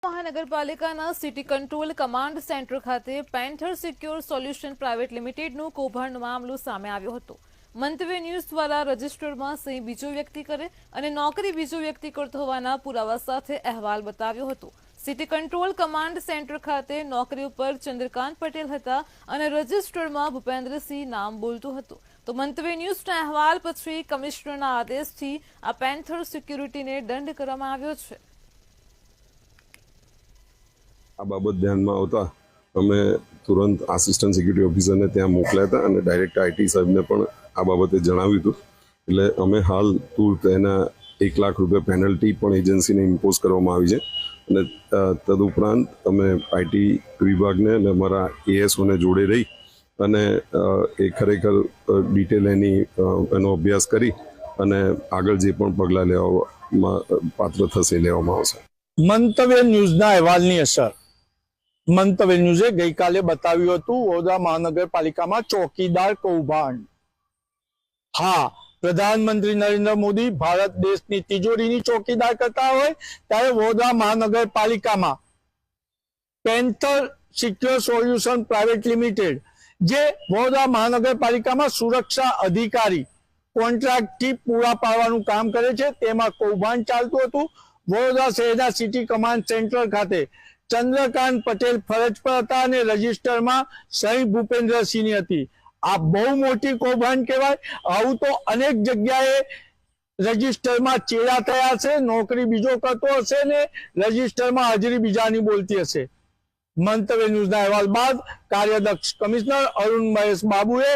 મહાનગરપાલિકાના city control command centre ખાતે panther secure solution private લિમિટેડનું કૌભાંડ મામલો સામે આવ્યો હતો। મંતવ્ય ન્યૂઝ દ્વારા રજિસ્ટરમાં સહી બીજો વ્યક્તિ કરે અને નોકરી બીજો વ્યક્તિ કરતો હોવાના પુરાવા સાથે અહેવાલ બતાવ્યો હતો। સિટી કંટ્રોલ કમાન્ડ સેન્ટર ખાતે નોકરી ઉપર ચંદ્રકાંત પટેલ હતા અને રજિસ્ટરમાં ભૂપેન્દ્રસિંહ નામ બોલતું હતું। તો મંતવ્ય ન્યૂઝના અહેવાલ પછી કમિશનરના આદેશથી આ પેન્થર સિક્યુરિટીને દંડ કરવામાં આવ્યો છે। આ બાબત ધ્યાનમાં આવતા અમે તુરંત આસિસ્ટન્ટ સિક્યુરિટી ઓફિસરને ત્યાં મોકલ્યા હતા અને ડાયરેક્ટ આઈટી સાહેબને પણ આ બાબતે જણાવ્યું હતું। એટલે અમે હાલ તુરંત એના 1 લાખ રૂપિયા પેનલ્ટી પણ એજન્સીને ઇમ્પોઝ કરવામાં આવી છે અને તદુપરાંત અમે આઈટી વિભાગને અને અમારા એએસઓને જોડે રહી અને એ ખરેખર ડિટેલ એનો અભ્યાસ કરી અને આગળ જે પણ પગલાં લેવામાં પાત્ર થશે લેવામાં આવશે। મંતવ્ય ન્યૂઝના અહેવાલની અસર મંતવ્ય ન્યૂઝે ગઈકાલે બતાવ્યું હતું વડોદરા મહાનગરપાલિકામાં ચોકીદાર કૌભાંડ। હા, પ્રધાનમંત્રી નરેન્દ્ર મોદી ભારત દેશની તિજોરીની ચોકીદાર કરતા હોય ત્યારે વડોદરા મહાનગરપાલિકામાં panther secure solution private limited જે વડોદરા મહાનગરપાલિકામાં સુરક્ષા અધિકારી કોન્ટ્રાક્ટથી પૂરા પાડવાનું કામ કરે છે તેમાં કૌભાંડ ચાલતું હતું। વડોદરા શહેરના સિટી કમાન્ડ સેન્ટર ખાતે ચંદ્રકાંત પટેલ ફરજ પર હતા અને રજિસ્ટરમાં સહી ભૂપેન્દ્રસિંહની હતી। આ બહુ મોટી કૌભાંડ કહેવાય। આવું તો અનેક જગ્યાએ રજિસ્ટરમાં ચેડા થયા છે, નોકરી બીજો કરતો હશે ને રજિસ્ટરમાં હાજરી બીજાની બોલતી હશે। મંતવ્ય ન્યૂઝના અહેવાલ બાદ કાર્યદક્ષ કમિશનર અરુણ મહેશ બાબુએ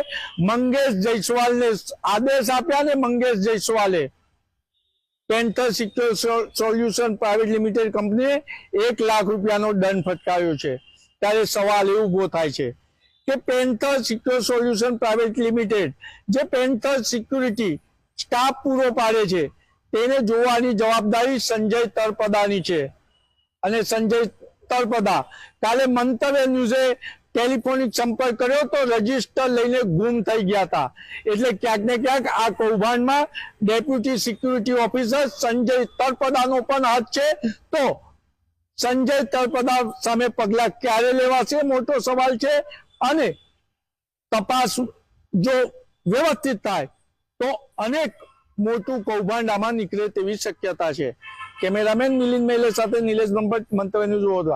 મંગેશ જયસ્વાલને આદેશ આપ્યા અને મંગેશ જયસ્વાલે panther secure solution private limited કંપનીએ 1 લાખ રૂપિયાનો દંડ ફટકાર્યો છે। ત્યારે સવાલ એ ઉભો થાય છે કે panther secure solution private limited જે પેન્થર સિક્યુરિટી સ્ટાફ પૂરો પાડે છે તેને જોવાની જવાબદારી સંજય તળપદાની છે અને સંજય તળપદા કાલે મંતવ્ય ન્યૂઝે ટેલિફોનિક સંપર્ક કર્યો તો રજિસ્ટર લઈને ગુમ થઈ ગયા હતા। એટલે ક્યાંક ને ક્યાંક આ કૌભાંડમાં ડેપ્યુટી સિક્યુરિટી ઓફિસર સંજય તળપદાનો પણ હાથ છે। તો સંજય તળપદા સામે પગલાં ક્યારે લેવાશે મોટો સવાલ છે અને તપાસ જો વ્યવસ્થિત થાય તો અનેક મોટું કૌભાંડ આમાં નીકળે તેવી શક્યતા છે। કેમેરામેન મિલિંદ મેલે સાથે નિલેશ બ્રહ્મભટ્ટ, મંતવ્ય ન્યૂઝ વડોદરા।